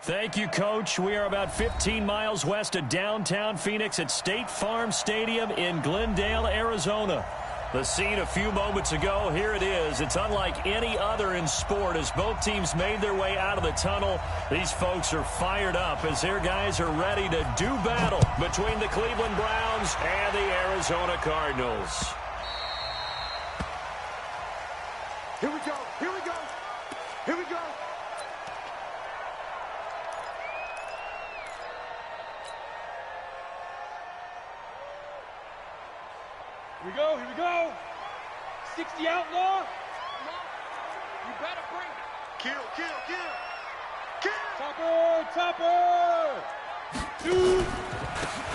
Thank you, Coach. We are about 15 miles west of downtown Phoenix at State Farm Stadium in Glendale, Arizona. The scene a few moments ago, here it is. It's unlike any other in sport as both teams made their way out of the tunnel. These folks are fired up as their guys are ready to do battle between the Cleveland Browns and the Arizona Cardinals. Here we go. Here we go. Here we go. Here we go, here we go. 60 outlaw. You better bring it. Kill, kill, kill. Kill. Topper. Two.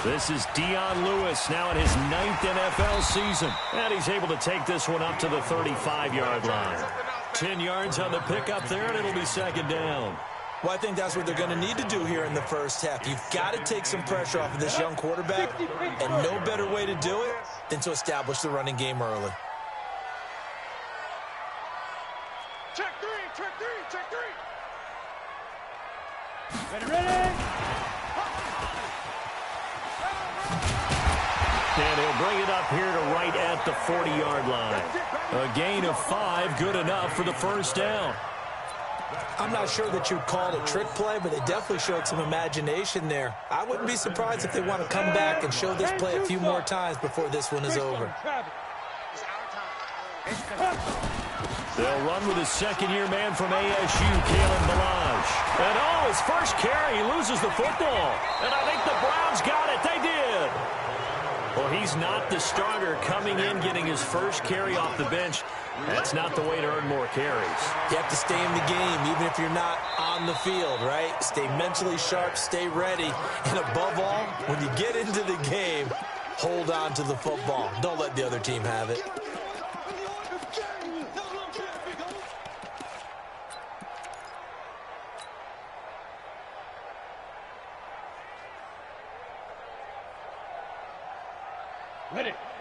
This is Dion Lewis now in his 9th NFL season. And he's able to take this one up to the 35-yard line. 10 yards on the pickup there, and it'll be second down. Well, I think that's what they're going to need to do here in the first half. You've got to take some pressure off of this young quarterback, and no better way to do it than to establish the running game early. Check three, check three, check three. Ready. And he'll bring it up here to right at the 40-yard line. A gain of 5, good enough for the first down. I'm not sure that you'd call it a trick play, but they definitely showed some imagination there. I wouldn't be surprised if they want to come back and show this play a few more times before this one is over. They'll run with his second-year man from ASU, Kalen Ballage. And his first carry, he loses the football. And I think the Browns got it. They did. Well, he's not the starter coming in, getting his first carry off the bench. That's not the way to earn more carries. You have to stay in the game, even if you're not on the field, right? Stay mentally sharp, stay ready. And above all, when you get into the game, hold on to the football. Don't let the other team have it.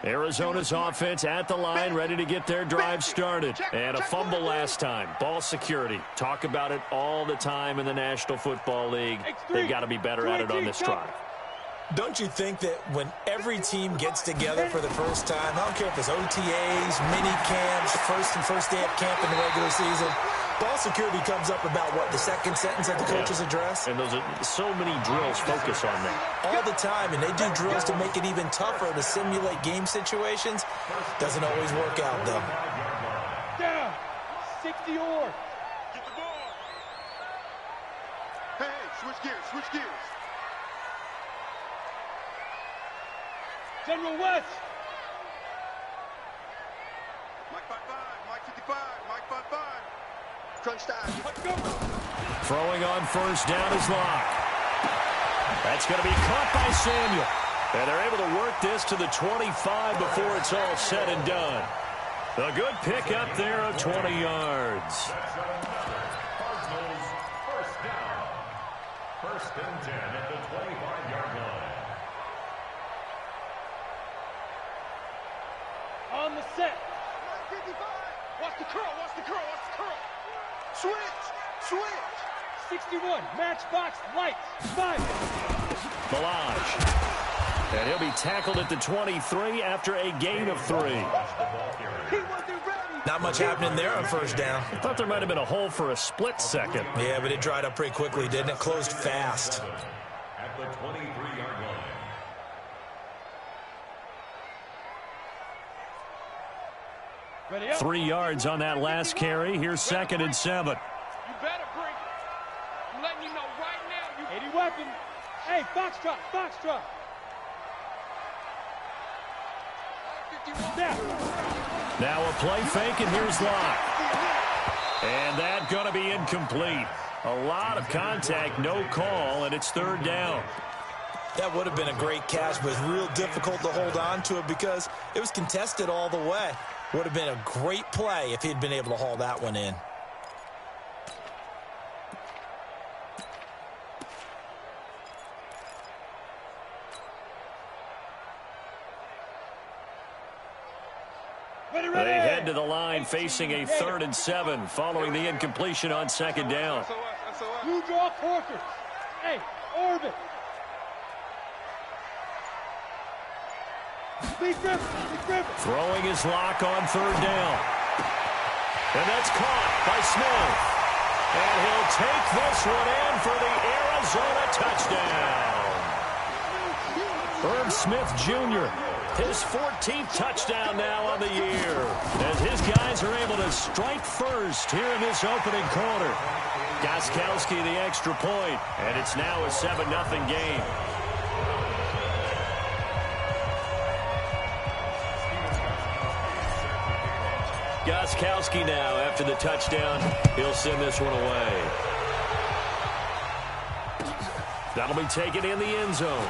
Arizona's offense at the line, ready to get their drive started. And a fumble last time. Ball security. Talk about it all the time in the National Football League. They've got to be better at it on this drive. Don't you think that when every team gets together for the first time, I don't care if it's OTAs, mini camps, first day of camp in the regular season, ball security comes up about, what, the second sentence of the coach's address? And those are so many drills focus on that. All the time, and they do drills to make it even tougher to simulate game situations. Doesn't always work out, though. Down. 60 or. Get the ball. Hey, switch gears, switch gears. General West. Mike 55, Mike 55, Mike 55. Crunch time. Let's go. Throwing on first down is Locke. That's going to be caught by Samuel. And they're able to work this to the 25 before it's all said and done. A good pick up there of 20 yards. First down. First and 10 at the 25-yard line. On the set. Mike 55. Watch the curl, watch the curl, watch the curl. Switch, switch. 61. Matchbox lights. 5. Ballage. And he'll be tackled at the 23 after a gain of 3. He wasn't ready. Not much happening there on first down. I thought there might have been a hole for a split second. Yeah, but it dried up pretty quickly, didn't it? Closed fast. At the 23-yard line. 3 yards on that last carry. Here's second and 7. You better bring it. I'm letting you know right now. 80 weapon. Hey, Foxtrot, Foxtrot. Now a play fake, and here's Locke. And that's going to be incomplete. A lot of contact, no call, and it's third down. That would have been a great catch, but it's real difficult to hold on to it because it was contested all the way. Would have been a great play if he'd been able to haul that one in. They head to the line facing a 3rd and 7 following the incompletion on second down. You draw quarters. Hey, orbit. Big grip. Throwing his lock on third down. And that's caught by Smith. And he'll take this one in for the Arizona touchdown. Herb Smith Jr., his 14th touchdown now on the year, as his guys are able to strike first here in this opening quarter. Gostkowski the extra point, and it's now a 7-0 game. Gostkowski now, after the touchdown, he'll send this one away. That'll be taken in the end zone.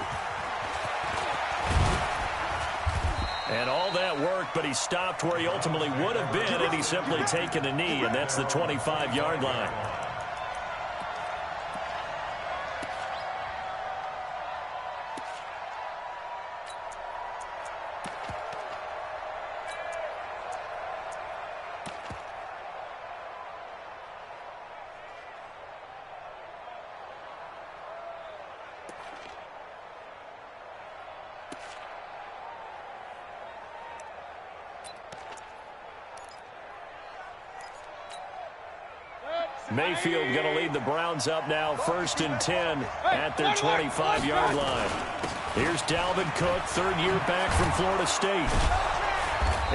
And all that work, but he stopped where he ultimately would have been, and he's simply taken a knee, and that's the 25-yard line. Mayfield going to lead the Browns up now, 1st and 10 at their 25-yard line. Here's Dalvin Cook, third year back from Florida State.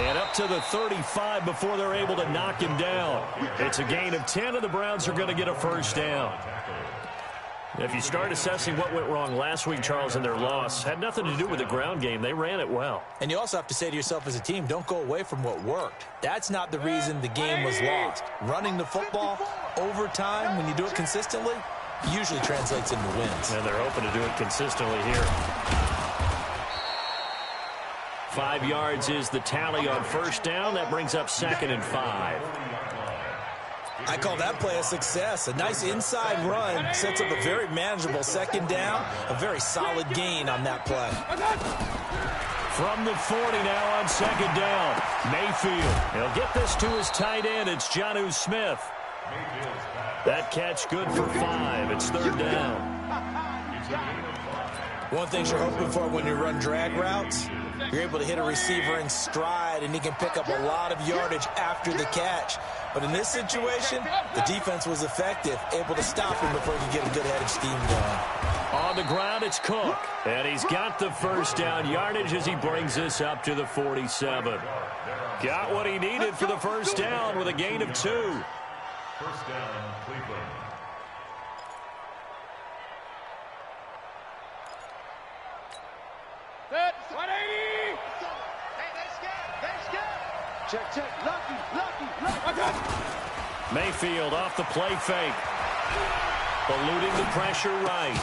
And up to the 35 before they're able to knock him down. It's a gain of 10, and the Browns are going to get a first down. If you start assessing what went wrong last week, Charles, in their loss, had nothing to do with the ground game. They ran it well. And you also have to say to yourself as a team, don't go away from what worked. That's not the reason the game was lost. Running the football over time, when you do it consistently, usually translates into wins. And they're hoping to do it consistently here. 5 yards is the tally on first down. That brings up 2nd and 5. I call that play a success. A nice inside run sets up a very manageable second down. A very solid gain on that play. From the 40 now on second down. Mayfield. He'll get this to his tight end. It's Jonnu Smith. That catch good for 5. It's 3rd down. One thing you're hoping for when you run drag routes, you're able to hit a receiver in stride, and he can pick up a lot of yardage after the catch. But in this situation, the defense was effective, able to stop him before he could get a good head of steam going. On the ground, it's Cook. And he's got the first down yardage as he brings this up to the 47. Got what he needed for the first down with a gain of 2. First down, Cleveland. Set, 180! Hey, they scared. Check. Lucky. Mayfield off the play fake. Eluding the pressure right.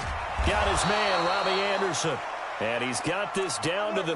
Got his man, Robbie Anderson. And he's got this down to the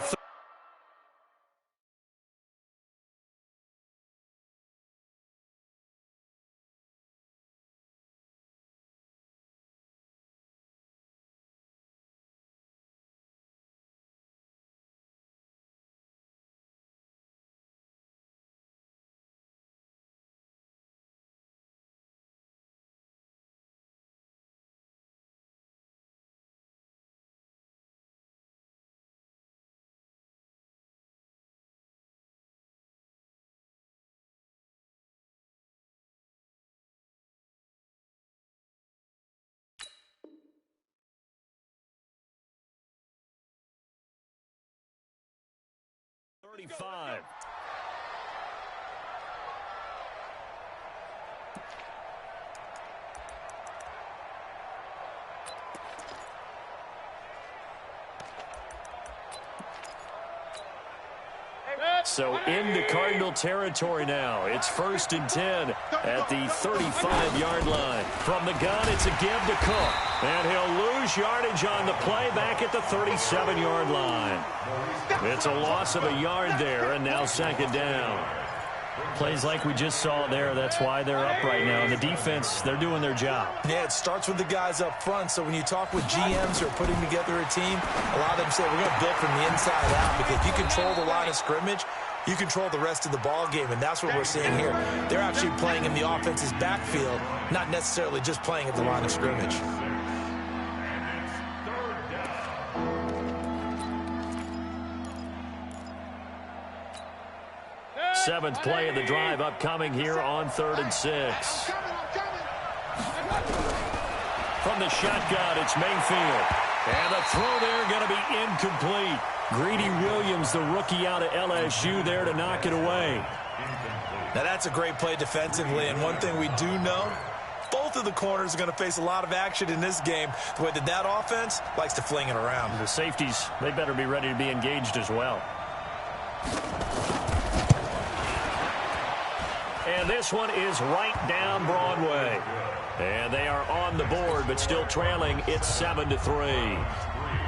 .35. So into Cardinal territory now. It's 1st and 10 at the 35-yard line. From the gun, it's a give to Cook. And he'll lose yardage on the play back at the 37-yard line. It's a loss of a yard there, and now 2nd down. Plays like we just saw there. That's why they're up right now. And the defense, they're doing their job. Yeah, it starts with the guys up front. So when you talk with GMs who are putting together a team, a lot of them say we're going to build from the inside out, because if you control the line of scrimmage, you control the rest of the ball game, and that's what we're seeing here. They're actually playing in the offense's backfield, not necessarily just playing at the line of scrimmage. Seventh play of the drive upcoming here on 3rd and 6. From the shotgun, it's Mayfield. And the throw there going to be incomplete. Greedy Williams, the rookie out of LSU, there to knock it away. Now that's a great play defensively, and one thing we do know, both of the corners are going to face a lot of action in this game, the way that offense likes to fling it around. The safeties, they better be ready to be engaged as well. And this one is right down Broadway. And they are on the board, but still trailing. It's 7-3.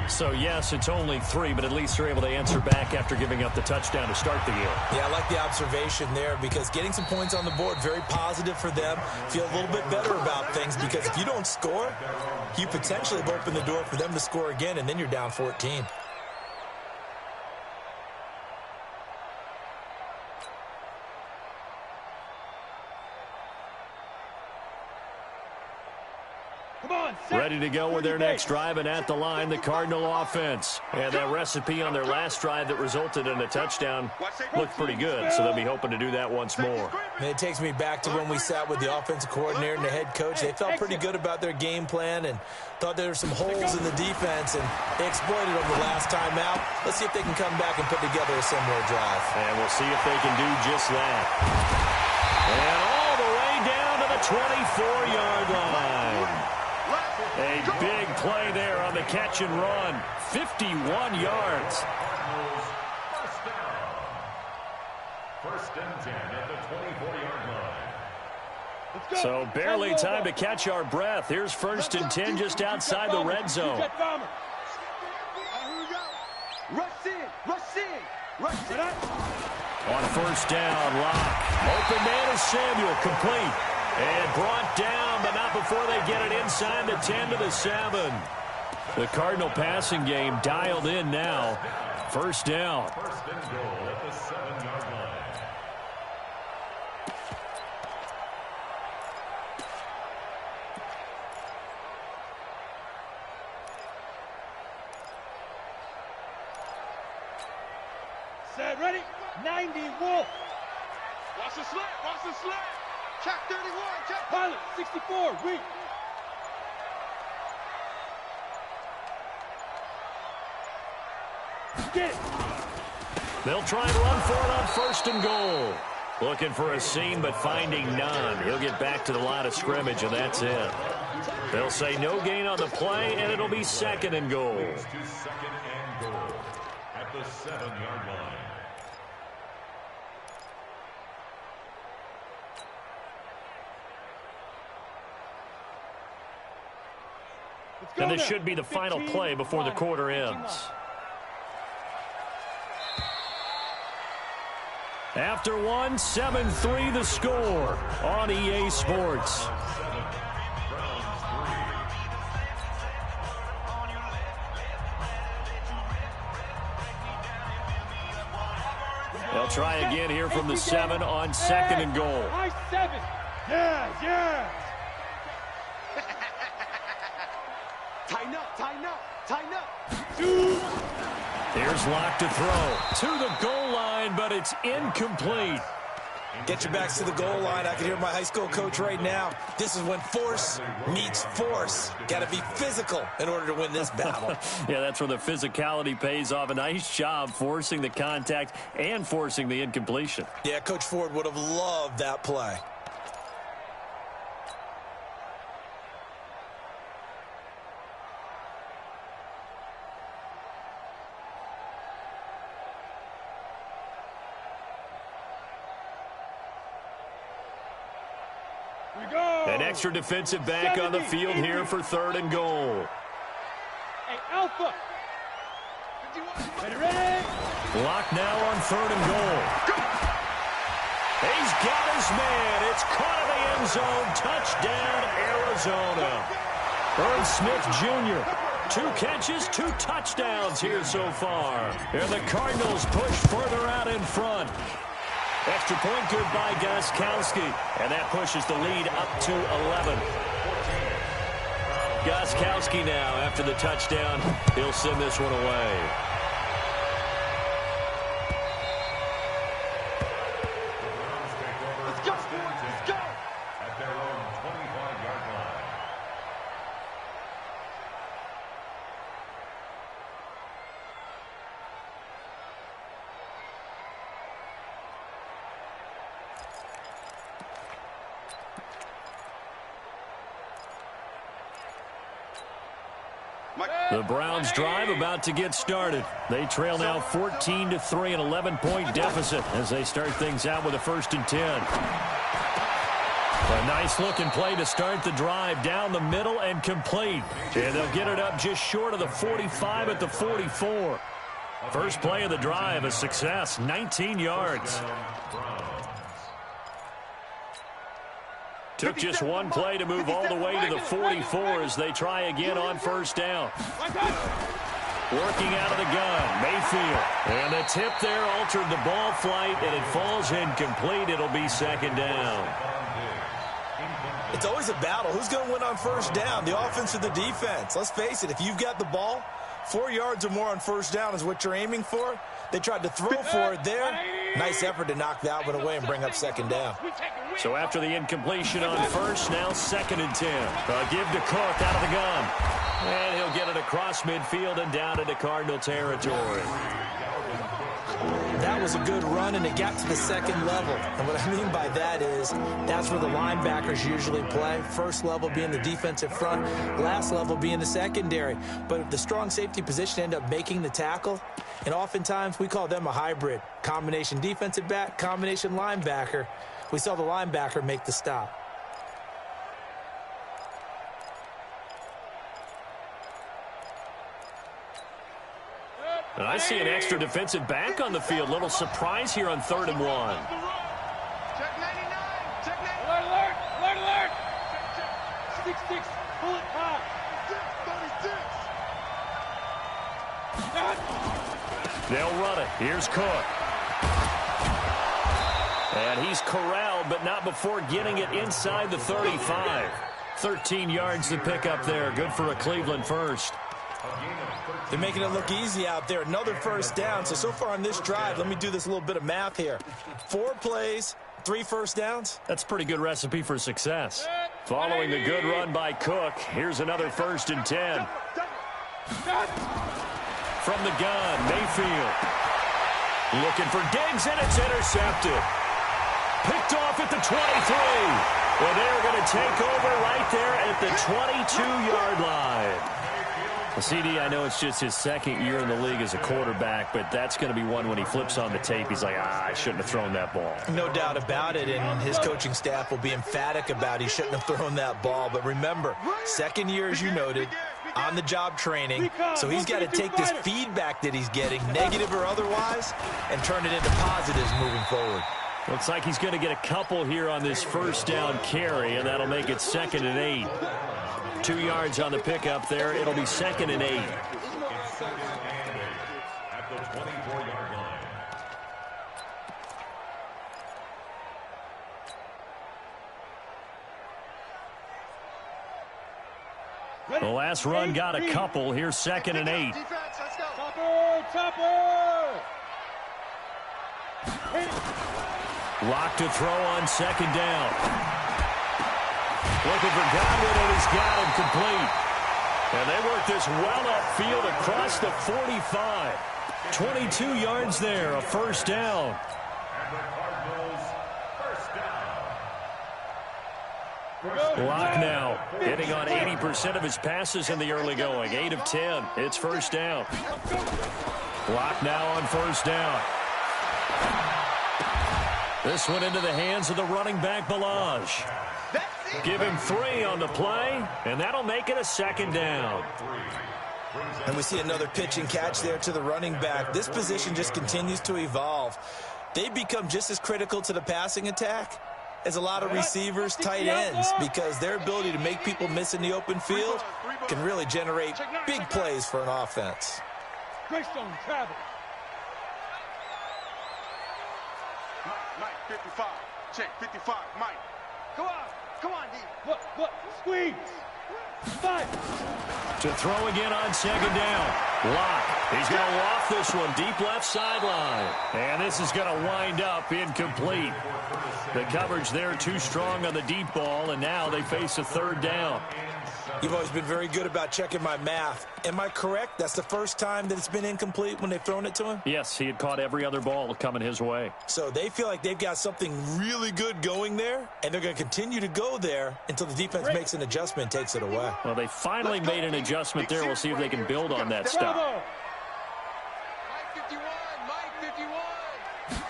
So, yes, it's only 3, but at least they're able to answer back after giving up the touchdown to start the year. Yeah, I like the observation there because getting some points on the board, very positive for them. Feel a little bit better about things because if you don't score, you potentially have opened the door for them to score again, and then you're down 14. Ready to go with their next drive, and at the line, the Cardinal offense. And that recipe on their last drive that resulted in a touchdown looked pretty good, so they'll be hoping to do that once more. And it takes me back to when we sat with the offensive coordinator and the head coach. They felt pretty good about their game plan and thought there were some holes in the defense, and they exploited them the last time out. Let's see if they can come back and put together a similar drive. And we'll see if they can do just that. And all the way down to the 24-yard line. A big play there on the catch and run. 51 yards. First and 10 at the 24-yard line. So barely time to catch our breath. Here's 1st and 10 just outside the red zone. On 1st down, Locke. Open man is Samuel, complete. And brought down, but not before they get it inside the 10 to the 7. The Cardinal passing game dialed in now. 1st down. First and goal at the 7-yard line. Set, ready? 90, Wolf. Watch the slant, watch the slant. Check 31, check. Pilot, 64, read. Get it. They'll try and run for it on 1st and goal. Looking for a seam, but finding none. He'll get back to the line of scrimmage, and that's it. They'll say no gain on the play, and it'll be 2nd and goal. To 2nd and goal at the 7-yard line. And this should be the final play before the quarter ends. After one, 7-3 the score on EA Sports. They'll try again here from the 7 on 2nd and goal. High 7. Yeah. Tighten up, tighten up, tighten up. Here's Locke to throw to the goal line, but it's incomplete. Get your backs to the goal line. I can hear my high school coach right now. This is when force meets force. Got to be physical in order to win this battle. Yeah, that's where the physicality pays off. A nice job forcing the contact and forcing the incompletion. Yeah, Coach Ford would have loved that play. An extra defensive back on the field here for 3rd and goal. Hey, Alpha. Ready? Locke now on 3rd and goal. He's got his man. It's caught in the end zone. Touchdown, Arizona. Irv Smith Jr. 2 catches, 2 touchdowns here so far. And the Cardinals push further out in front. Extra point good by Gostkowski. And that pushes the lead up to 11. Gostkowski now, after the touchdown, he'll send this one away. Let's go, boys, let's go. At their own 25-yard line. The Browns drive about to get started. They trail now 14-3, an 11-point deficit as they start things out with a 1st and 10. A nice-looking play to start the drive down the middle and complete. And they'll get it up just short of the 45 at the 44. First play of the drive, a success, 19 yards. Took just one play to move all the way to the 44 as they try again on 1st down. Working out of the gun, Mayfield. And the tip there altered the ball flight, and it falls incomplete. It'll be 2nd down. It's always a battle. Who's going to win on 1st down, the offense or the defense? Let's face it, if you've got the ball, 4 yards or more on 1st down is what you're aiming for. They tried to throw for it there. Nice effort to knock that one away and bring up 2nd down. So after the incompletion on 1st, now 2nd and 10. A give to Cook out of the gun. And he'll get it across midfield and down into Cardinal territory. That was a good run, and it got to the 2nd level. And what I mean by that is that's where the linebackers usually play. 1st level being the defensive front, last level being the secondary. But if the strong safety position end up making the tackle, and oftentimes we call them a hybrid. Combination defensive back, combination linebacker. We saw the linebacker make the stop. And I see an extra defensive back on the field. Little surprise here on 3rd and 1. Check 99, check 99. Alert, alert, alert, alert. 6-6, pull it high. 36. They'll run it. Here's Cook. And he's corralled, but not before getting it inside the 35. 13 yards to pick up there. Good for a Cleveland first. They're making it look easy out there. Another 1st down. So far on this drive, let me do this little bit of math here. 4 plays, 3 1st downs. That's a pretty good recipe for success. Following the good run by Cook, here's another 1st and 10. From the gun, Mayfield. Looking for Diggs, and it's intercepted. Picked off at the 23. Well, they're going to take over right there at the 22-yard line. Well, CD, I know it's just his 2nd year in the league as a quarterback, but that's going to be one when he flips on the tape. He's like, I shouldn't have thrown that ball. No doubt about it, and his coaching staff will be emphatic about he shouldn't have thrown that ball. But remember, 2nd year, as you noted, on-the-job training, so he's got to take this feedback that he's getting, negative or otherwise, and turn it into positives moving forward. Looks like he's going to get a couple here on this 1st down carry, and that'll make it 2nd and 8. 2 yards on the pickup there. It'll be 2nd and 8. At the 24-yard line. The last run got a couple. Here's 2nd and 8. Defense, let's go. Chopper! Lock to throw on 2nd down. Looking for Godwin, and he's got him complete. And they work this well upfield across the 45. 22 yards there, a 1st down. And the Cardinals, 1st down. Lock now, hitting on 80% of his passes in the early going. 8 of 10. It's 1st down. Lock now on 1st down. This one into the hands of the running back, Balaj. Give him 3 on the play, and that'll make it a 2nd down. And we see another pitch and catch there to the running back. This position just continues to evolve. They become just as critical to the passing attack is a lot of receivers, tight ends, because their ability to make people miss in the open field can really generate big plays for an offense. Greystone travel. Mike, 55. Check, 55, Mike. Come on, D. Look, squeeze. 5. To throw again on second down. Locke. He's going to loft this one deep left sideline. And this is going to wind up incomplete. The coverage there too strong on the deep ball, and now they face a third down. You've always been very good about checking my math. Am I correct? That's the first time that it's been incomplete when they've thrown it to him? Yes, he had caught every other ball coming his way. So they feel like they've got something really good going there, and they're going to continue to go there until the defense makes an adjustment and takes it away. Well, they finally made an adjustment there. We'll see if they can build on that stop. Mike 51, Mike 51.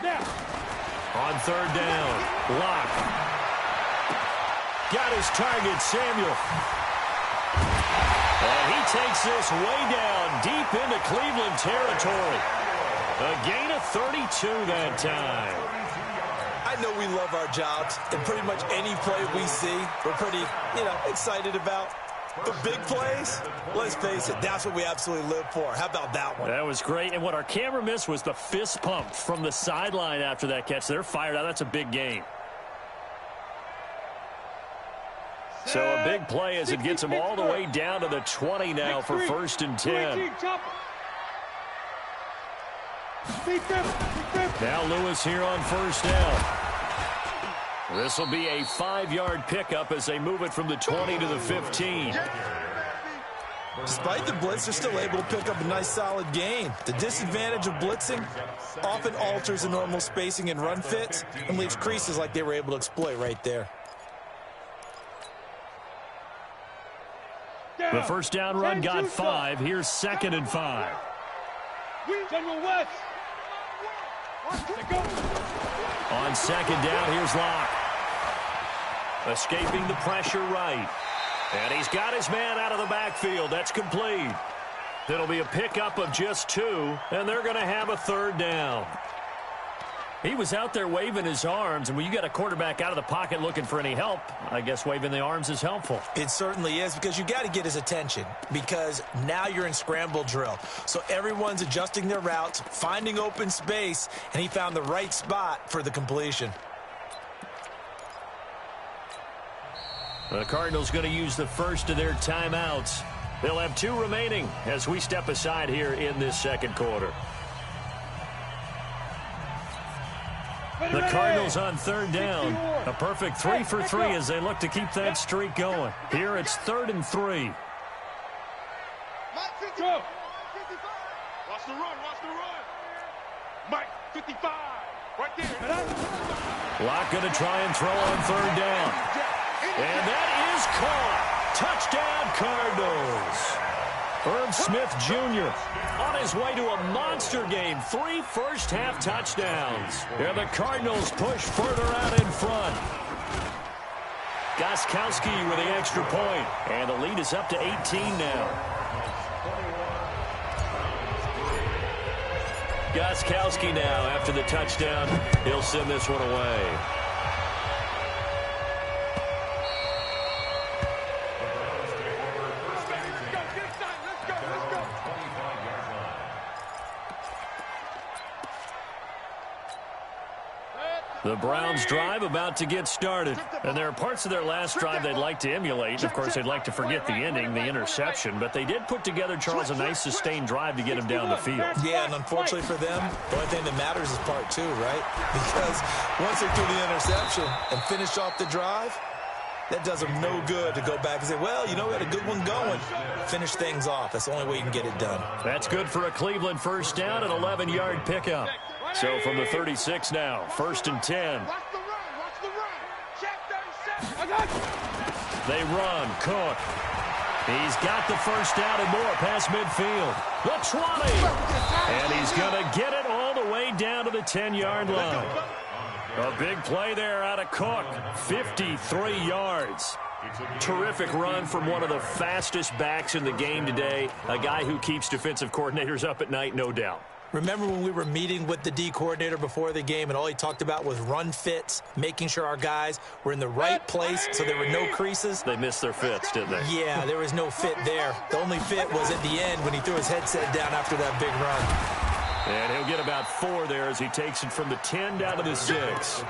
Now. On third down, Locke. Got his target, Samuel. And he takes this way down, deep into Cleveland territory. A gain of 32 that time. I know we love our jobs, and pretty much any play we see, we're pretty, excited about. But big plays, let's face it, that's what we absolutely live for. How about that one? That was great, and what our camera missed was the fist pump from the sideline after that catch. They're fired out. That's a big gain. So a big play as it gets them all the way down to the 20 now for 1st and 10. Now Lewis here on first down. This will be a 5-yard pickup as they move it from the 20 to the 15. Despite the blitz, they're still able to pick up a nice solid gain. The disadvantage of blitzing often alters the normal spacing and run fits and leaves creases like they were able to exploit right there. The first down run got 5. Here's 2nd and 5. General West. On second down, here's Locke. Escaping the pressure right. And he's got his man out of the backfield. That's complete. It'll be a pickup of just 2, and they're going to have a third down. He was out there waving his arms, and when you got a quarterback out of the pocket looking for any help, I guess waving the arms is helpful. It certainly is, because you got to get his attention, because now you're in scramble drill. So everyone's adjusting their routes, finding open space, and he found the right spot for the completion. The Cardinals going to use the first of their timeouts. They'll have 2 remaining as we step aside here in this second quarter. The Cardinals on third down. A perfect 3 for 3 as they look to keep that streak going. Here it's 3rd and 3. Mike 55. Watch the run, watch the run. Mike 55. Right there. Locke going to try and throw on third down. And that is caught. Touchdown, Cardinals. Herb Smith Jr. on his way to a monster game. 3 first-half touchdowns. And the Cardinals push further out in front. Gostkowski with the extra point. And the lead is up to 18 now. Gostkowski now after the touchdown. He'll send this one away. The Browns drive about to get started. And there are parts of their last drive they'd like to emulate. And of course, they'd like to forget the ending, the interception. But they did put together, Charles, a nice sustained drive to get him down the field. Yeah, and unfortunately for them, the only thing that matters is part 2, right? Because once they threw the interception and finished off the drive, that does them no good to go back and say, well, we had a good one going. Finish things off. That's the only way you can get it done. That's good for a Cleveland first down, an 11-yard pickup. So from the 36 now, 1st and 10. Watch the run, watch the run. Check 37. They run. Cook. He's got the first down and more past midfield. The 20. And he's going to get it all the way down to the 10-yard line. A big play there out of Cook. 53 yards. Terrific run from one of the fastest backs in the game today. A guy who keeps defensive coordinators up at night, no doubt. Remember when we were meeting with the D coordinator before the game and all he talked about was run fits, making sure our guys were in the right place so there were no creases? They missed their fits, didn't they? Yeah, there was no fit there. The only fit was at the end when he threw his headset down after that big run. And he'll get about 4 there as he takes it from the 10 down to the 6.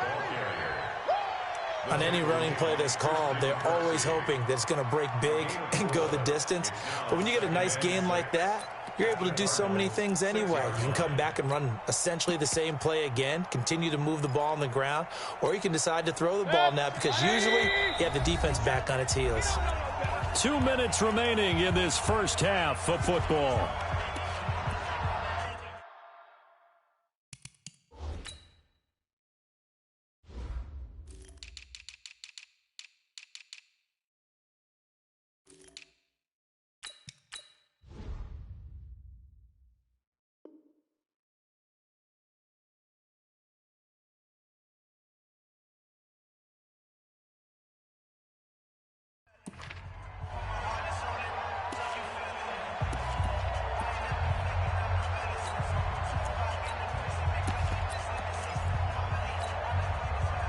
On any running play that's called, they're always hoping that it's going to break big and go the distance. But when you get a nice gain like that, you're able to do so many things anyway. You can come back and run essentially the same play again, continue to move the ball on the ground, or you can decide to throw the ball now because usually you have the defense back on its heels. 2 minutes remaining in this first half of football.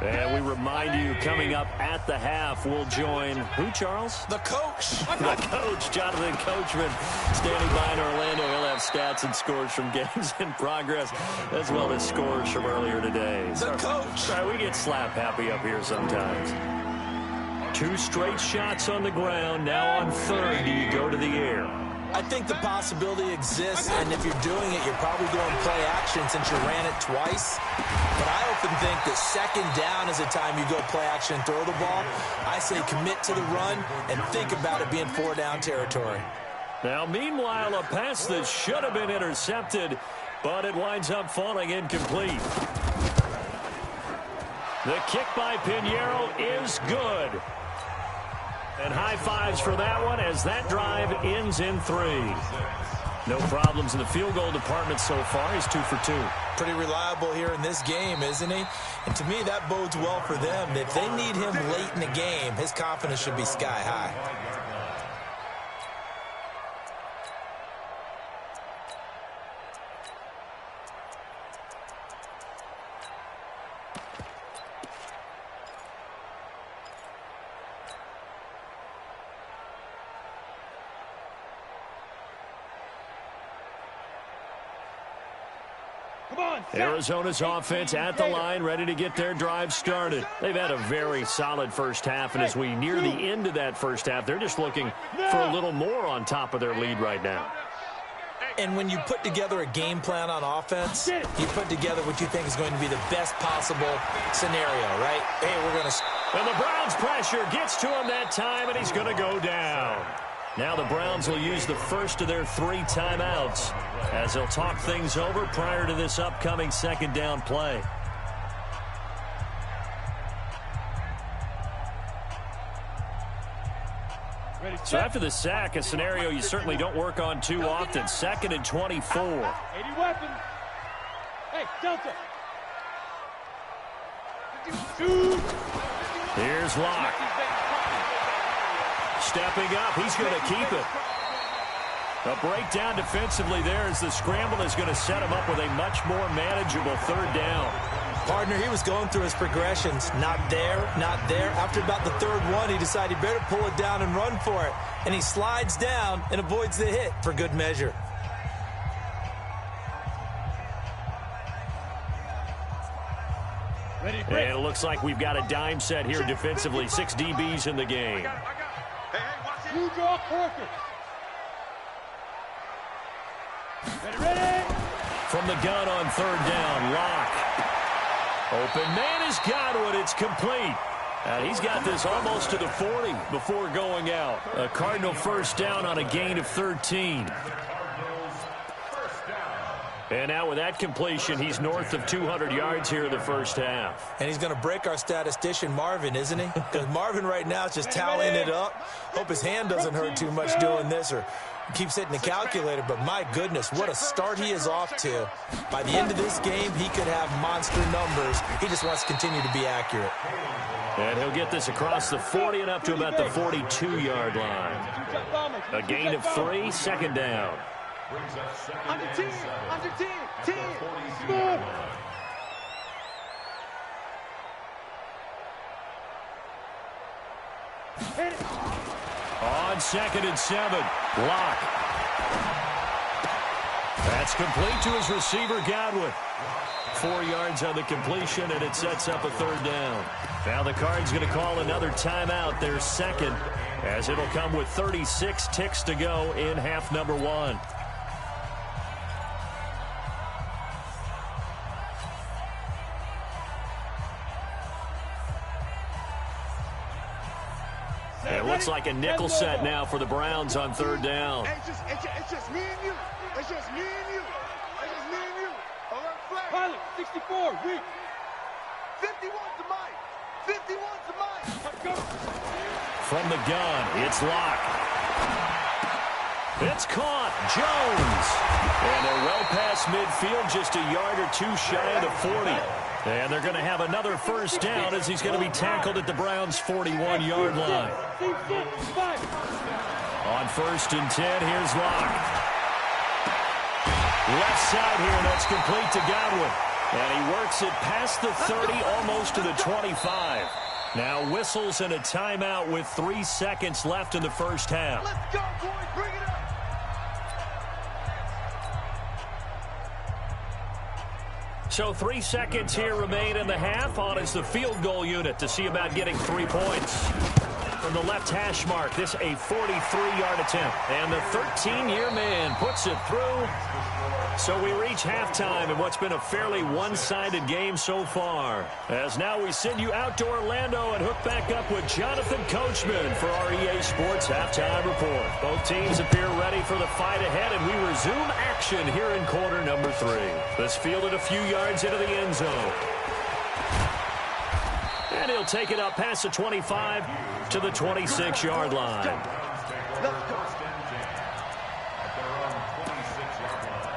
And we remind you, coming up at the half, we'll join who, Charles? The coach. The coach, Jonathan Coachman, standing by in Orlando. He'll have stats and scores from games in progress, as well as scores from earlier today. The coach. Sorry, we get slap happy up here sometimes. 2 straight shots on the ground. Now on 3rd, do you go to the air? I think the possibility exists, and if you're doing it, you're probably going play action since you ran it twice. But I often think that 2nd down is the time you go play action and throw the ball. I say commit to the run and think about it being 4-down territory. Now, meanwhile, a pass that should have been intercepted, but it winds up falling incomplete. The kick by Pinheiro is good. And high fives for that one as that drive ends in 3. No problems in the field goal department so far. He's 2 for 2. Pretty reliable here in this game, isn't he? And to me, that bodes well for them. If they need him late in the game, his confidence should be sky high. Arizona's offense at the line, ready to get their drive started. They've had a very solid first half, and as we near the end of that first half, they're just looking for a little more on top of their lead right now. And when you put together a game plan on offense, you put together what you think is going to be the best possible scenario, right? Hey, we're going to... And the Browns' pressure gets to him that time, and he's going to go down. Now the Browns will use the first of their 3 timeouts as they'll talk things over prior to this upcoming 2nd down play. So after the sack, a scenario you certainly don't work on too often. 2nd and 24. 80 weapons. Hey, Delta. Here's Locke. Stepping up, he's going to keep it. A breakdown defensively there as the scramble is going to set him up with a much more manageable 3rd down. Partner, he was going through his progressions. Not there, not there. After about the 3rd one, he decided he better pull it down and run for it. And he slides down and avoids the hit for good measure. And it looks like we've got a dime set here defensively. 6 DBs in the game. You draw Corker. Ready? From the gun on 3rd down, Locke. Open man has got it. It's complete. And he's got this almost to the 40 before going out. A Cardinal 1st down on a gain of 13. And now with that completion, he's north of 200 yards here in the first half. And he's going to break our statistician, Marvin, isn't he? Because Marvin right now is just tallying it up. Hope his hand doesn't hurt too much doing this or keeps hitting the calculator. But my goodness, what a start he is off to. By the end of this game, he could have monster numbers. He just wants to continue to be accurate. And he'll get this across the 40 and up to about the 42-yard line. A gain of 3, 2nd down. Brings up second Under and 10, 7. under 10, At 10. the 42 Come on. yard line. Hit it. On 2nd and 7. Block. That's complete to his receiver, Godwin. 4 yards on the completion, and it sets up a 3rd down. Now the Cards going to call another timeout, their second, as it'll come with 36 ticks to go in half number 1. It looks like a nickel set now for the Browns on 3rd down. It's just me and you. It's just me and you. It's just me and you. Alert flag. Pilot, 64, weak. 51's the mic. 51's the mic. Let's go. From the gun, it's locked. It's caught. Jones. And they're well past midfield, just a yard or two shy of the 40. And they're going to have another 1st down as he's going to be tackled at the Browns' 41-yard line. On 1st and 10, here's Locke. Left side here, and that's complete to Godwin. And he works it past the 30, almost to the 25. Now whistles and a timeout with 3 seconds left in the 1st half. Let's go, boys. Bring it up. So 3 seconds here remain in the half. On is the field goal unit to see about getting 3 points. From the left hash mark, this a 43-yard attempt. And the 13-year man puts it through. So we reach halftime in what's been a fairly one-sided game so far. As now we send you out to Orlando and hook back up with Jonathan Coachman for our EA Sports Halftime Report. Both teams appear ready for the fight ahead, and we resume action here in quarter number 3. This fielded a few yards into the end zone. And he'll take it up past the 25 to the 26-yard line. Let's go. At their own 26-yard line.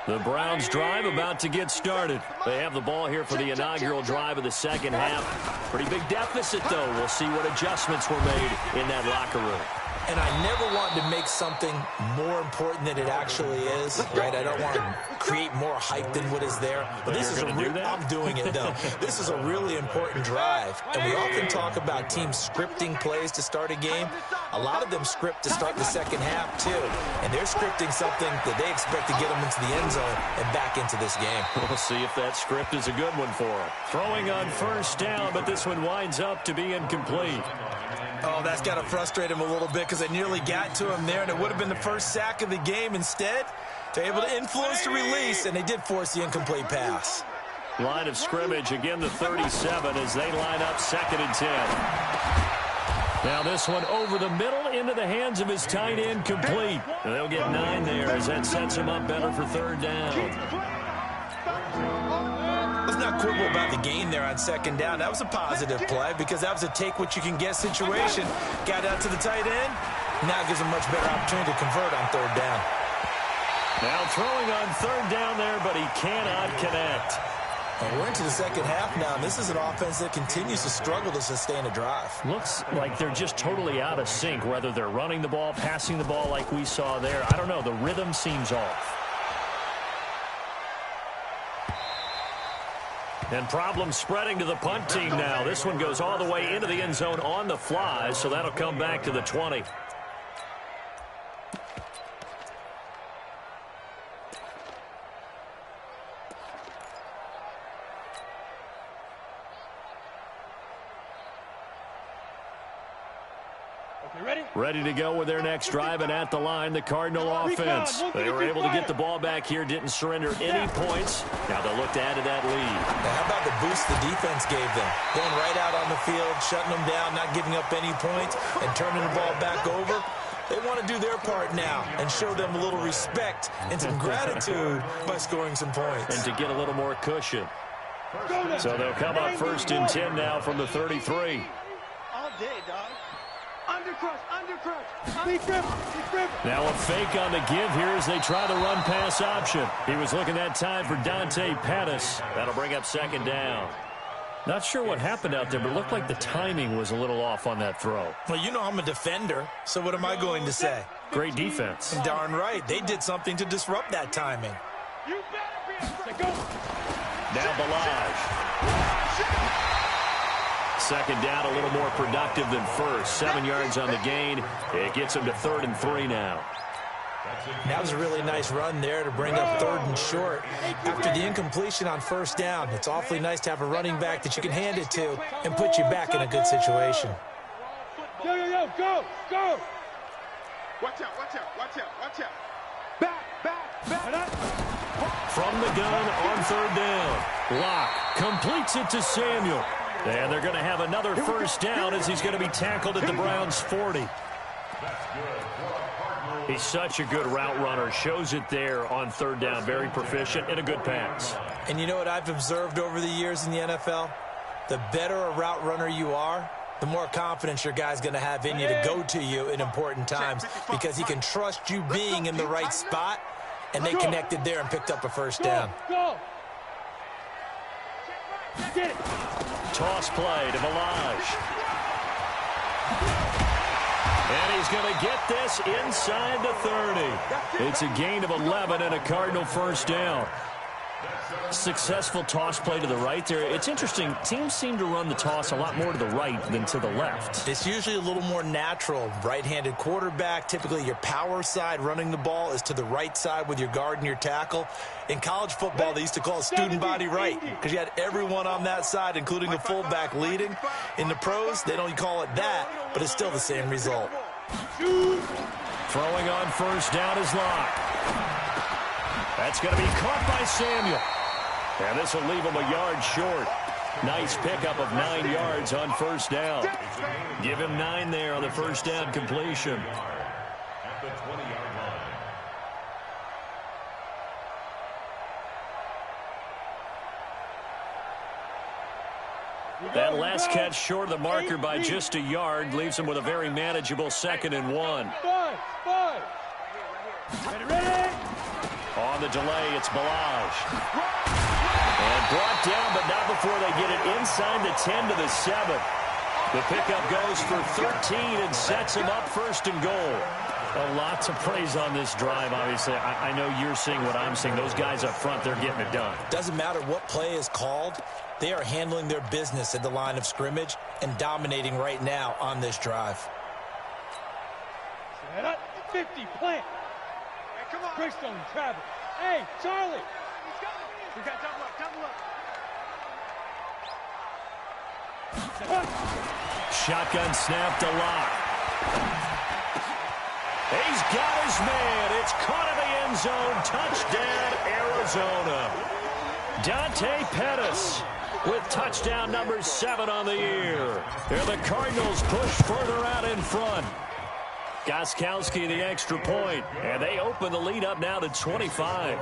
The Browns drive about to get started. They have the ball here for the inaugural drive of the second half. Pretty big deficit, though. We'll see what adjustments were made in that locker room. And I never want to make something more important than it actually is, right? I don't want to create more hype than what is there. But this is a real, I'm doing it, though. This is a really important drive. And we often talk about teams scripting plays to start a game. A lot of them script to start the second half, too. And they're scripting something that they expect to get them into the end zone and back into this game. We'll see if that script is a good one for them. Throwing on 1st down, but this one winds up to be incomplete. Oh, that's got to frustrate him a little bit because they nearly got to him there, and it would have been the first sack of the game. Instead, they're able to influence the release, and they did force the incomplete pass. Line of scrimmage, again the 37 as they line up 2nd and 10. Now this one over the middle into the hands of his tight end, complete. They'll get 9 there as that sets him up better for 3rd down. Let's not quibble about the gain there on 2nd down. That was a positive play because that was a take-what-you-can-get situation. Got out to the tight end. Now it gives him much better opportunity to convert on 3rd down. Now throwing on 3rd down there, but he cannot connect. And we're into the second half now. This is an offense that continues to struggle to sustain a drive. Looks like they're just totally out of sync, whether they're running the ball, passing the ball like we saw there. I don't know. The rhythm seems off. And problems spreading to the punt team now. This one goes all the way into the end zone on the fly, so that'll come back to the 20. Ready to go with their next drive, and at the line, the Cardinal offense. They were able to get the ball back here, didn't surrender any points. Now they'll look to add to that lead. Now, how about the boost the defense gave them? Going right out on the field, shutting them down, not giving up any points, and turning the ball back over. They want to do their part now and show them a little respect and some gratitude by scoring some points. And to get a little more cushion. So they'll come up 1st and 10 now from the 33. All day, dog. Undercrush. Now a fake on the give here as they try the run-pass option. He was looking that time for Dante Pettis. That'll bring up 2nd down. Not sure what happened out there, but it looked like the timing was a little off on that throw. Well, you know I'm a defender, so what am I going to say? Great defense. Darn right. They did something to disrupt that timing. You better be a go. Now Balaj. Second down, a little more productive than first. 7 yards on the gain. It gets him to 3rd and 3 now. That was a really nice run there to bring up 3rd and short. After the incompletion on 1st down, it's awfully nice to have a running back that you can hand it to and put you back in a good situation. Yo, go, go. Watch out, watch out, watch out, watch out. Back. From the gun on 3rd down. Locke completes it to Samuel. And they're going to have another 1st down as he's going to be tackled at the Browns' 40. He's such a good route runner. Shows it there on 3rd down. Very proficient and a good pass. And you know what I've observed over the years in the NFL? The better a route runner you are, the more confidence your guy's going to have in you to go to you in important times because he can trust you being in the right spot, and they connected there and picked up a 1st down. Go. Get it. Toss play to Balaj. And he's going to get this inside the 30. It's a gain of 11 and a Cardinal 1st down. Successful toss play to the right there. It's interesting. Teams seem to run the toss a lot more to the right than to the left. It's usually a little more natural. Right-handed quarterback, typically your power side running the ball is to the right side with your guard and your tackle. In college football, they used to call it student body right because you had everyone on that side, including the fullback leading. In the pros, they don't call it that, but it's still the same result. Throwing on 1st down is Locke. That's going to be caught by Samuel. And this will leave him a yard short. Nice pickup of 9 yards on 1st down. Give him 9 there on the 1st down completion. At the 20-yard line. That last catch short of the marker by just a yard leaves him with a very manageable 2nd and 1. Five. Ready. On the delay, it's Balaj. And brought down, but not before they get it inside the 10 to the 7. The pickup goes for 13 and sets him up 1st and goal. Lots of praise on this drive, obviously. I know you're seeing what I'm seeing. Those guys up front, they're getting it done. Doesn't matter what play is called. They are handling their business at the line of scrimmage and dominating right now on this drive. Set up. 50, plant. Hey, come on. Greystone, Travis. Hey, Charlie. We got double up. Shotgun snap to Locke. He's got his man. It's caught in the end zone. Touchdown, Arizona. Dante Pettis with touchdown number 7 on the year. Here the Cardinals push further out in front. Gostkowski the extra point, and they open the lead up now to 25.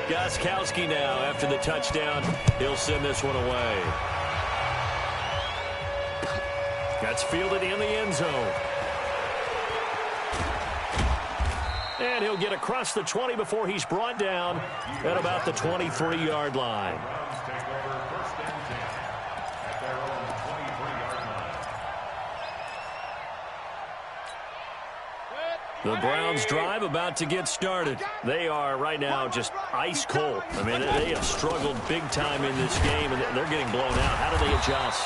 Gostkowski now, after the touchdown, he'll send this one away. That's fielded in the end zone. And he'll get across the 20 before he's brought down at about the 23-yard line. The Browns drive about to get started. They are right now just ice cold. I mean, they have struggled big time in this game, and they're getting blown out. How do they adjust?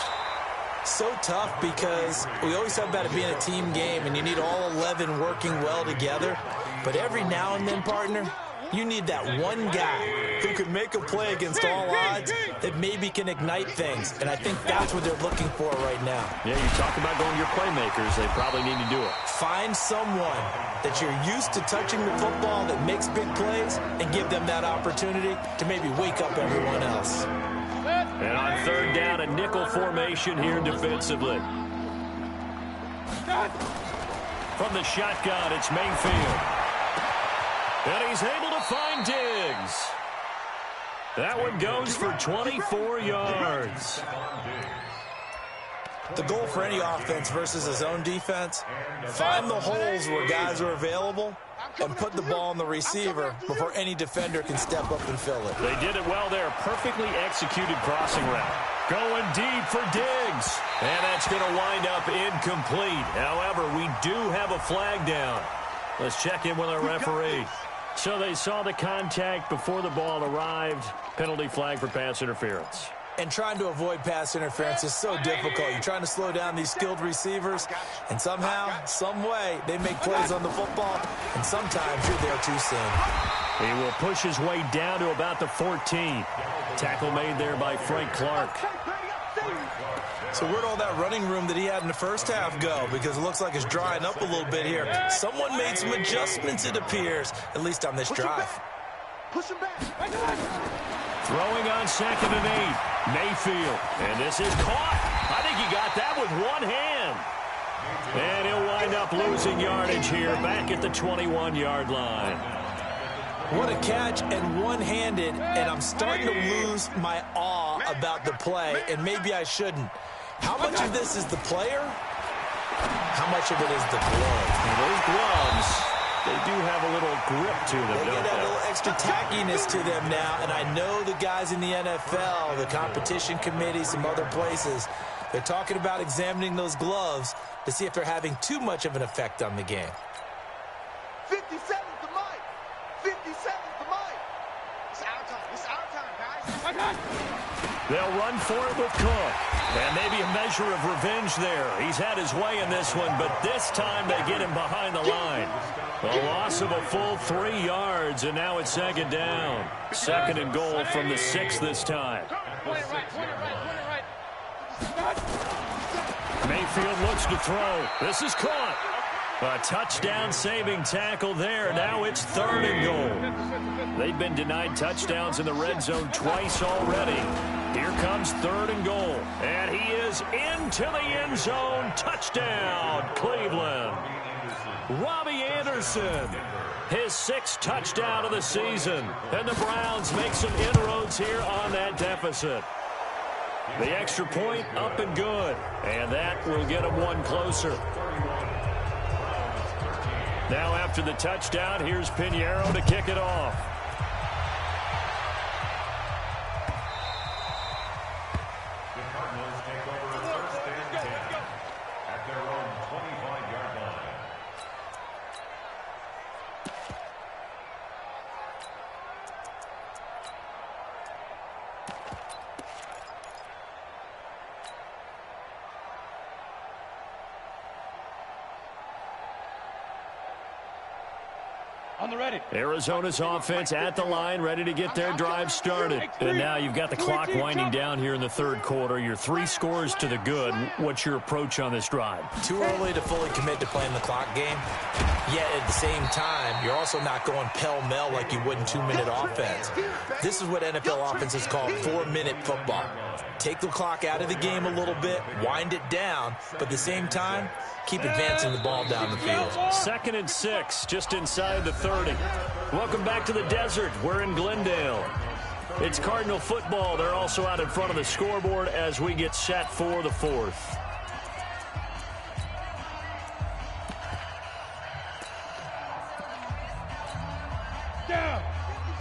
So tough because we always talk about it being a team game, and you need all 11 working well together. But every now and then, partner, you need that one guy who can make a play against all odds that maybe can ignite things. And I think that's what they're looking for right now. Yeah, you talk about going your playmakers. They probably need to do it. Find someone that you're used to touching the football that makes big plays and give them that opportunity to maybe wake up everyone else. And on 3rd down, a nickel formation here defensively. From the shotgun, it's Mayfield. And he's able to find Diggs. That one goes for 24 yards. The goal for any offense versus a zone defense, find the holes where guys are available and put the ball on the receiver before any defender can step up and fill it. They did it well there. Perfectly executed crossing route. Going deep for Diggs. And that's going to wind up incomplete. However, we do have a flag down. Let's check in with our referee. So they saw the contact before the ball arrived. Penalty flag for pass interference. And trying to avoid pass interference is so difficult. You're trying to slow down these skilled receivers, and somehow, some way, they make plays on the football, and sometimes you're there too soon. He will push his way down to about the 14. Tackle made there by Frank Clark. So where'd all that running room that he had in the first half go? Because it looks like it's drying up a little bit here. Someone made some adjustments, it appears, at least on this drive. Push him back. Throwing on 2nd and 8. Mayfield. And this is caught. I think he got that with one hand. And he'll wind up losing yardage here back at the 21-yard line. What a catch, and one-handed, and I'm starting to lose my awe about the play, and maybe I shouldn't. How much of this is the player? How much of it is the glove? And those gloves, they do have a little grip to them, They don't get a they? little extra tackiness to them now, and I know the guys in the NFL, the competition committee, some other places, they're talking about examining those gloves to see if they're having too much of an effect on the game. 57's the mic. 57's the mic. It's our time. It's our time, guys. They'll run for it with Cook. And maybe a measure of revenge there. He's had his way in this one, but this time they get him behind the line. A loss of a full 3 yards, and now it's 2nd down. 2nd and goal from the 6 this time. Mayfield looks to throw. This is caught. A touchdown-saving tackle there. Now it's 3rd and goal. They've been denied touchdowns in the red zone twice already. Here comes 3rd and goal. And he is into the end zone. Touchdown, Cleveland. Robbie Anderson, his 6th touchdown of the season. And the Browns make some inroads here on that deficit. The extra point up and good. And that will get them one closer. Now after the touchdown, here's Pinheiro to kick it off. The Cardinals take over 1st and 10 at their own 25-yard line. On the ready. Arizona's offense at the line, ready to get their drive started. And now you've got the clock winding down here in the 3rd quarter. Your 3 scores to the good. What's your approach on this drive? Too early to fully commit to playing the clock game. Yet at the same time, you're also not going pell-mell like you would in 2-minute offense. This is what NFL offenses call 4-minute football. Take the clock out of the game a little bit, wind it down, but at the same time, keep advancing the ball down the field. 2nd and 6, just inside the 30. Welcome back to the desert. We're in Glendale. It's Cardinal football. They're also out in front of the scoreboard as we get set for the 4th. Down.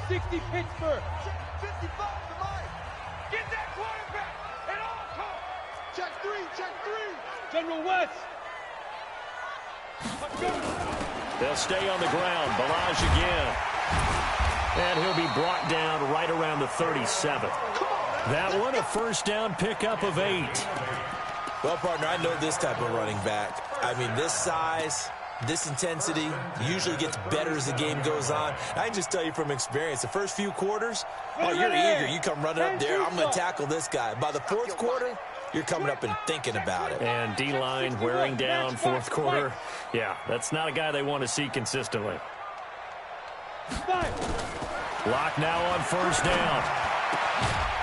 60 Pittsburgh. 55's the mic. Get that quarterback at all costs. Check 3. Check 3. General West. They'll stay on the ground. Balaj again. And he'll be brought down right around the 37. That one, a 1st down pickup of 8. Well, partner, I know this type of running back. I mean, this size, this intensity usually gets better as the game goes on. I can just tell you from experience, the first few quarters, oh, you're eager. You come running up there, I'm going to tackle this guy. By the 4th quarter, you're coming up and thinking about it. And D-line wearing down 4th quarter. Yeah, that's not a guy they want to see consistently. Lock now on 1st down.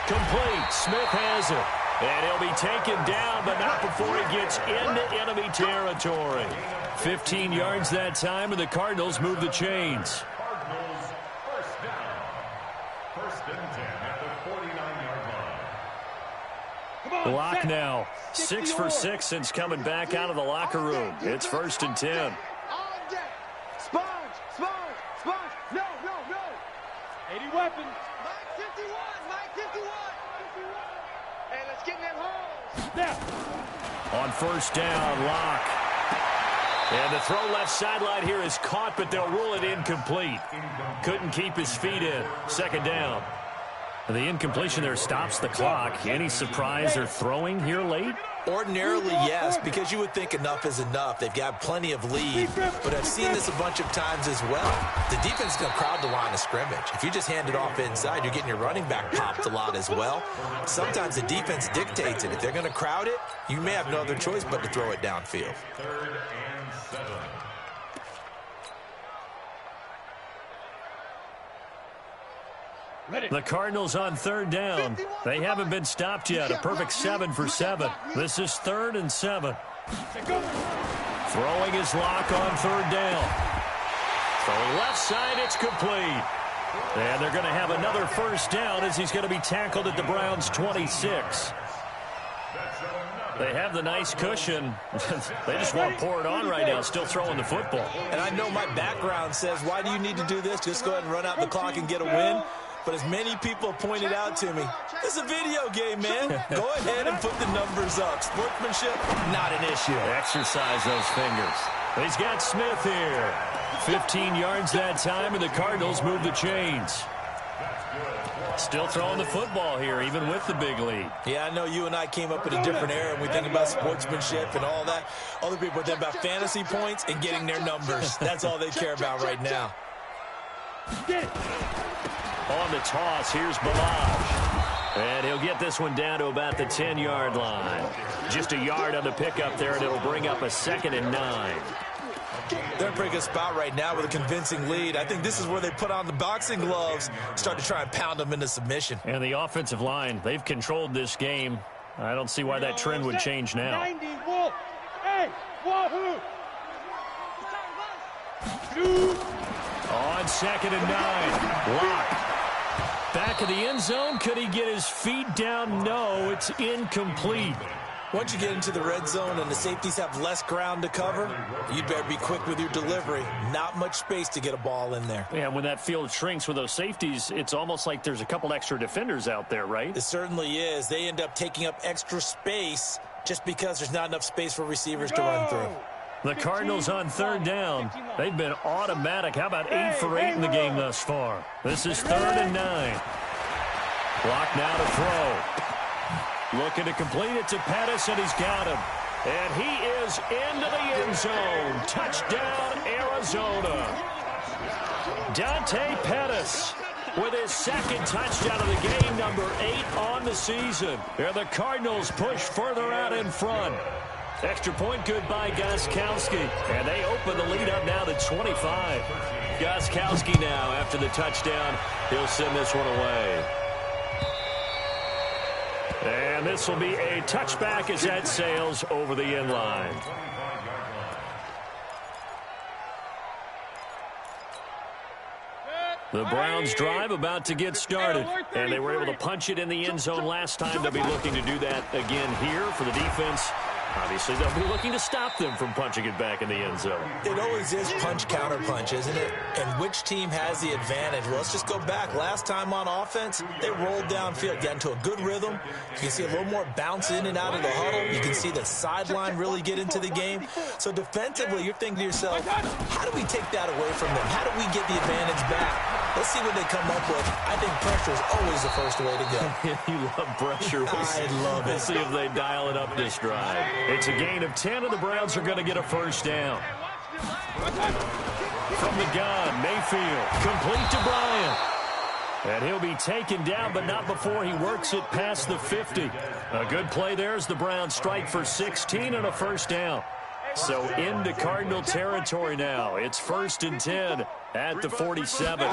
Complete. Smith has it. And he'll be taken down, but not before he gets into enemy territory. 15 yards that time, and the Cardinals move the chains. Cardinals 1st down. 1st and 10 at the 49-yard line. Lock now. 6 for 6 since coming back out of the locker room. It's 1st and 10. On deck. Sponge. Sponge. Any weapons? Mike 51, Mike 51. Hey, let's get in them holes. Now. On first down, Locke. And the throw left sideline here is caught, but they'll rule it incomplete. Couldn't keep his feet in. Second down. And the incompletion there stops the clock. Any surprise they're throwing here late? Ordinarily, yes, because you would think enough is enough. They've got plenty of lead, but I've seen this a bunch of times as well. The defense is going to crowd the line of scrimmage. If you just hand it off inside, you're getting your running back popped a lot as well. Sometimes the defense dictates it. If they're going to crowd it, you may have no other choice but to throw it downfield. 3rd and 7. The Cardinals on third down. They haven't been stopped yet. A perfect 7 for 7. This is 3rd and 7. Throwing his Locke on third down. Throwing left side, it's complete. And they're going to have another first down as he's going to be tackled at the Browns' 26. They have the nice cushion. They just want to pour it on right now, still throwing the football. And I know my background says, why do you need to do this? Just go ahead and run out the clock and get a win. But as many people pointed out to me, it's a video game, man. Go ahead and put the numbers up. Sportsmanship, not an issue. Exercise those fingers. He's got Smith here. 15 yards that time, and the Cardinals move the chains. Still throwing the football here, even with the big lead. Yeah, I know you and I came up in a different era, and we think about sportsmanship and all that. Other people think about fantasy points and getting their numbers. That's all they care about right now. Get it. On the toss, here's Balaj. And he'll get this one down to about the 10-yard line. Just a yard on the pickup there, and it'll bring up a 2nd and 9. They're in a pretty good spot right now with a convincing lead. I think this is where they put on the boxing gloves, start to try and pound them into submission. And the offensive line, they've controlled this game. I don't see why that trend would change now. 90, Wolf. Hey, Wahoo. Dude. On 2nd and 9, Locke. Back of the end zone. Could he get his feet down? No, it's incomplete. Once you get into the red zone and the safeties have less ground to cover, you'd better be quick with your delivery. Not much space to get a ball in there. Yeah, when that field shrinks with those safeties, it's almost like there's a couple extra defenders out there, right? It certainly is. They end up taking up extra space just because there's not enough space for receivers to run through. The Cardinals on third down. They've been automatic. How about 8 for 8 in the game thus far? This is 3rd and 9. Clock now to throw. Looking to complete it to Pettis, and he's got him. And he is into the end zone. Touchdown, Arizona. Dante Pettis with his 2nd touchdown of the game, number 8 on the season. And the Cardinals push further out in front. Extra point good by Gostkowski. And they open the lead up now to 25. Gostkowski now after the touchdown. He'll send this one away. And this will be a touchback as that sails over the end line. The Browns drive about to get started. And they were able to punch it in the end zone last time. They'll be looking to do that again here for the defense. Obviously, they'll be looking to stop them from punching it back in the end zone. It always is punch-counter-punch, isn't it? And which team has the advantage? Well, let's just go back. Last time on offense, they rolled downfield, got into a good rhythm. You can see a little more bounce in and out of the huddle. You can see the sideline really get into the game. So defensively, you're thinking to yourself, how do we take that away from them? How do we get the advantage back? Let's see what they come up with. I think pressure is always the first way to go. You love pressure. I love it. We'll see if they dial it up this drive. It's a gain of 10, and the Browns are going to get a first down. From the gun, Mayfield, complete to Bryant. And he'll be taken down, but not before he works it past the 50. A good play there as the Browns strike for 16 and a first down. So into Cardinal territory now. It's 1st and 10 at the 47.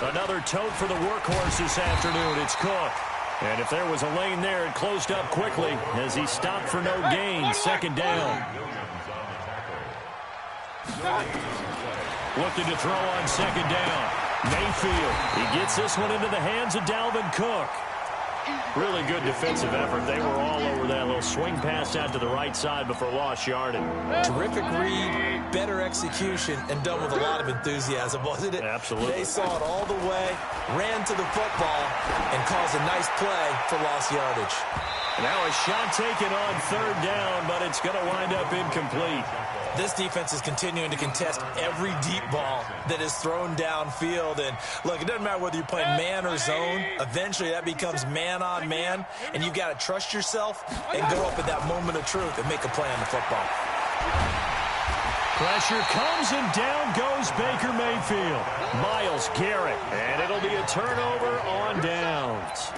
Another tote for the workhorse this afternoon. It's Cook. And if there was a lane there, it closed up quickly as he stopped for no gain. 2nd down. Looking to throw on 2nd down. Mayfield. He gets this one into the hands of Dalvin Cook. Really good defensive effort. They were all over that little swing pass out to the right side before lost yardage. Terrific read, better execution, and done with a lot of enthusiasm, wasn't it? Absolutely. They saw it all the way, ran to the football, and caused a nice play for lost yardage. Now a shot taken on 3rd down, but it's going to wind up incomplete. This defense is continuing to contest every deep ball that is thrown downfield. And, look, it doesn't matter whether you're playing man or zone. Eventually, that becomes man-on-man, and you've got to trust yourself and go up at that moment of truth and make a play on the football. Pressure comes, and down goes Baker Mayfield. Myles Garrett, and it'll be a turnover on downs.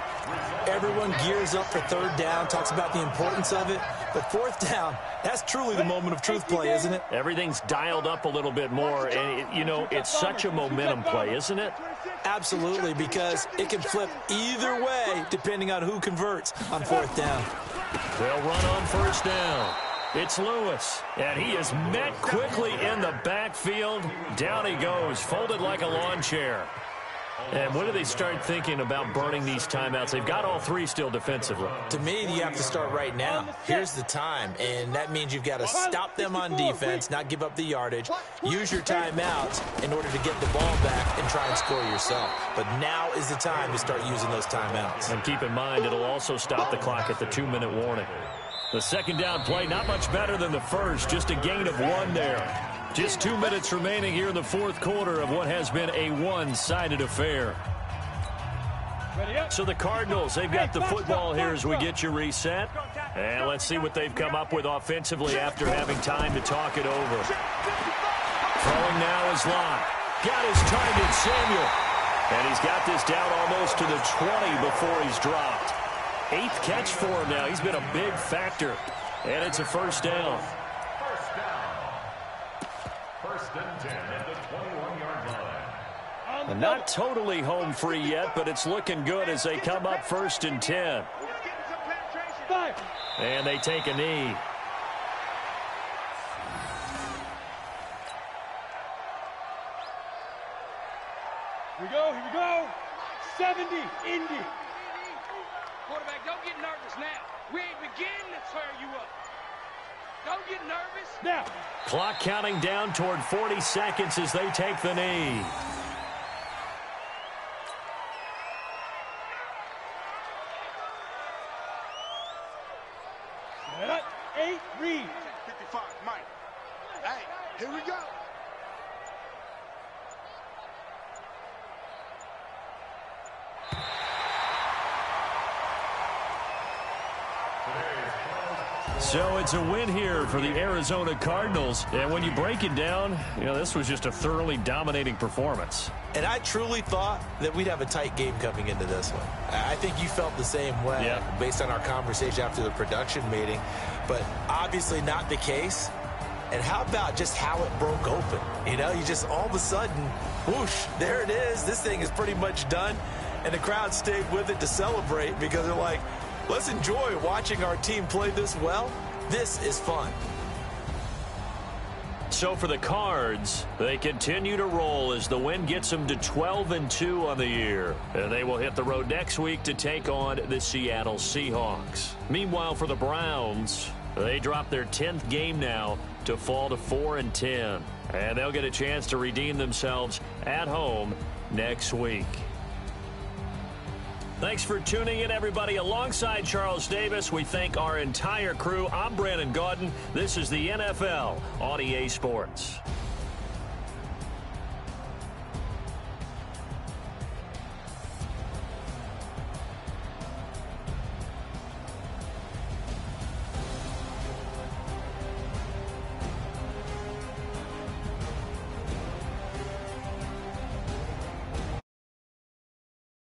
Everyone gears up for 3rd down, talks about the importance of it. But 4th down, that's truly the moment of truth play, isn't it? Everything's dialed up a little bit more, and, you know, it's such a momentum play, isn't it? Absolutely, because it can flip either way depending on who converts on 4th down. They'll run on 1st down. It's Lewis, and he is met quickly in the backfield. Down he goes, folded like a lawn chair. And when do they start thinking about burning these timeouts? They've got all 3 still defensively. To me, you have to start right now. Here's the time, and that means you've got to stop them on defense, not give up the yardage, use your timeouts in order to get the ball back and try and score yourself. But now is the time to start using those timeouts. And keep in mind, it'll also stop the clock at the 2-minute warning. The 2nd down play, not much better than the first, just a gain of 1 there. Just 2 minutes remaining here in the 4th quarter of what has been a one-sided affair. So the Cardinals, they've got the football here as we get you reset. And let's see what they've come up with offensively after having time to talk it over. Throwing now is Lott. Got his target, Samuel. And he's got this down almost to the 20 before he's dropped. 8th catch for him now. He's been a big factor. And it's a 1st down. Not totally home free yet, but it's looking good as they come up 1st and 10. And they take a knee. Here we go. 70, Indy. Quarterback, don't get nervous now. We ain't beginning to tear you up. Don't get nervous. Now. Clock counting down toward 40 seconds as they take the knee. Set up. 8, read. 55, Mike. Hey, here we go. So it's a win here for the Arizona Cardinals. And when you break it down, you know, this was just a thoroughly dominating performance. And I truly thought that we'd have a tight game coming into this one. I think you felt the same way based on our conversation after the production meeting. But obviously not the case. And how about just how it broke open? You know, you just all of a sudden, whoosh, there it is. This thing is pretty much done. And the crowd stayed with it to celebrate because they're like, let's enjoy watching our team play this well. This is fun. So for the Cards, they continue to roll as the win gets them to 12-2 on the year. And they will hit the road next week to take on the Seattle Seahawks. Meanwhile, for the Browns, they drop their 10th game now to fall to 4-10. And they'll get a chance to redeem themselves at home next week. Thanks for tuning in, everybody. Alongside Charles Davis, we thank our entire crew. I'm Brandon Gaudin. This is the NFL on EA Sports.